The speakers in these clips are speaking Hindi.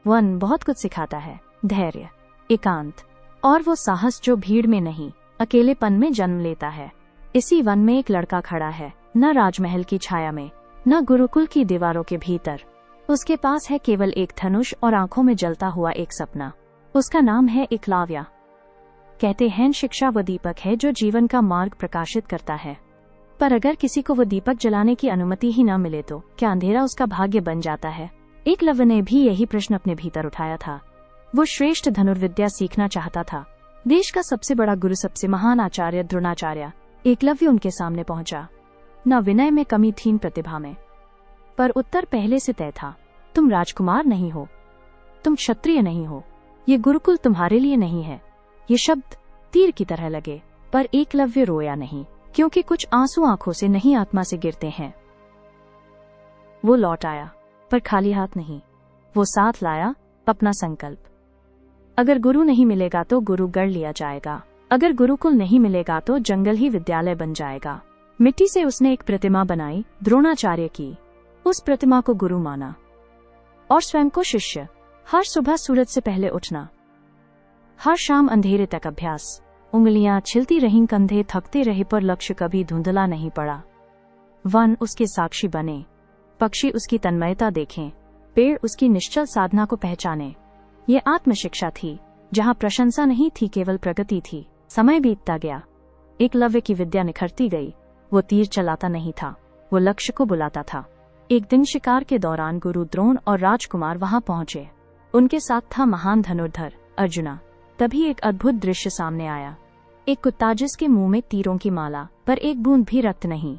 वन बहुत कुछ सिखाता है, धैर्य, एकांत और वो साहस जो भीड़ में नहीं, अकेलेपन में जन्म लेता है। इसी वन में एक लड़का खड़ा है, न राजमहल की छाया में, न गुरुकुल की दीवारों के भीतर। उसके पास है केवल एक धनुष और आंखों में जलता हुआ एक सपना। उसका नाम है एकलव्य। कहते हैं शिक्षा वो दीपक है जो जीवन का मार्ग प्रकाशित करता है। पर अगर किसी को वो दीपक जलाने की अनुमति ही न मिले तो क्या अंधेरा उसका भाग्य बन जाता है? एकलव्य ने भी यही प्रश्न अपने भीतर उठाया था। वो श्रेष्ठ धनुर्विद्या सीखना चाहता था। देश का सबसे बड़ा गुरु, सबसे महान आचार्य द्रोणाचार्य एकलव्य उनके सामने पहुंचा। न विनय में कमी थी, न प्रतिभा में, पर उत्तर पहले से तय था। तुम राजकुमार नहीं हो, तुम क्षत्रिय नहीं हो, ये गुरुकुल तुम्हारे लिए नहीं है। ये शब्द तीर की तरह लगे, पर एकलव्य रोया नहीं, क्योंकि कुछ आंसू आंखों से नहीं, आत्मा से गिरते हैं। वो लौट आया, पर खाली हाथ नहीं। वो साथ लाया अपना संकल्प। अगर गुरु नहीं मिलेगा तो गुरु गढ़ लिया जाएगा, अगर गुरुकुल नहीं मिलेगा तो जंगल ही विद्यालय बन जाएगा। मिट्टी से उसने एक प्रतिमा बनाई, द्रोणाचार्य की। उस प्रतिमा को गुरु माना और स्वयं को शिष्य। हर सुबह सूरज से पहले उठना, हर शाम अंधेरे तक अभ्यास। उंगलियां छिलती रहीं, कंधे थकते रहे, पर लक्ष्य कभी धुंधला नहीं पड़ा। वन उसके साक्षी बने, पक्षी उसकी तन्मयता देखें, पेड़ उसकी निश्चल साधना को पहचाने। ये आत्मशिक्षा थी, जहाँ प्रशंसा नहीं थी, केवल प्रगति थी। समय बीतता गया, एकलव्य की विद्या निखरती गई। वो तीर चलाता नहीं था, वो लक्ष्य को बुलाता था। एक दिन शिकार के दौरान गुरु द्रोण और राजकुमार वहां पहुंचे। उनके साथ था महान धनुर्धर अर्जुना। तभी एक अद्भुत दृश्य सामने आया। एक कुत्ता जिसके मुंह में तीरों की माला, पर एक बूंद भी रक्त नहीं।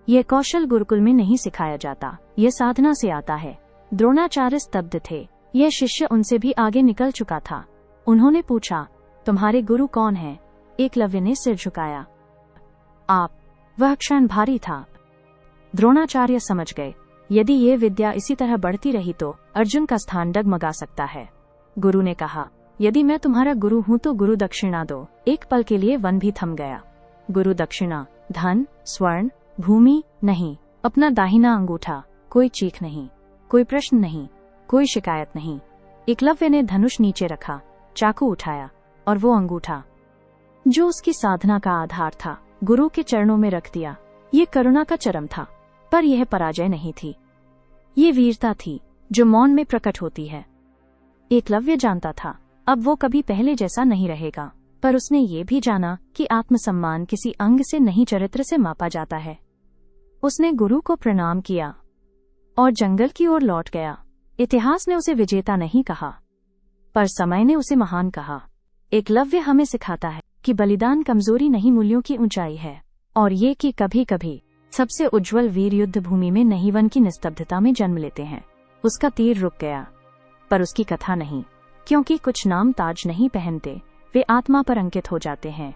ये कौशल गुरुकुल में नहीं सिखाया जाता, ये साधना से आता है। द्रोणाचार्य स्तब्ध थे। यह शिष्य उनसे भी आगे निकल चुका था। उन्होंने पूछा, तुम्हारे गुरु कौन हैं? एकलव्य ने सिर झुकाया। आप। वह क्षण भारी था। द्रोणाचार्य समझ गए, यदि ये विद्या इसी तरह बढ़ती रही तो अर्जुन का स्थान डगमगा सकता है। गुरु ने कहा, यदि मैं तुम्हारा गुरु हूं तो गुरु दक्षिणा दो। एक पल के लिए वन भी थम गया। गुरु दक्षिणा, धन, स्वर्ण, भूमि नहीं, अपना दाहिना अंगूठा। कोई चीख नहीं, कोई प्रश्न नहीं, कोई शिकायत नहीं। एकलव्य ने धनुष नीचे रखा, चाकू उठाया और वो अंगूठा जो उसकी साधना का आधार था, गुरु के चरणों में रख दिया। ये करुणा का चरम था, पर यह पराजय नहीं थी। ये वीरता थी जो मौन में प्रकट होती है। एकलव्य जानता था अब वो कभी पहले जैसा नहीं रहेगा, पर उसने ये भी जाना कि आत्मसम्मान किसी अंग से नहीं, चरित्र से मापा जाता है। उसने गुरु को प्रणाम किया और जंगल की ओर लौट गया। इतिहास ने उसे विजेता नहीं कहा, पर समय ने उसे महान कहा। एकलव्य हमें सिखाता है कि बलिदान कमजोरी नहीं, मूल्यों की ऊंचाई है, और ये कि कभी कभी सबसे उज्जवल वीर युद्ध भूमि में नहीं, वन की निस्तब्धता में जन्म लेते हैं। उसका तीर रुक गया, पर उसकी कथा नहीं, क्योंकि कुछ नाम ताज नहीं पहनते, वे आत्मा पर अंकित हो जाते हैं।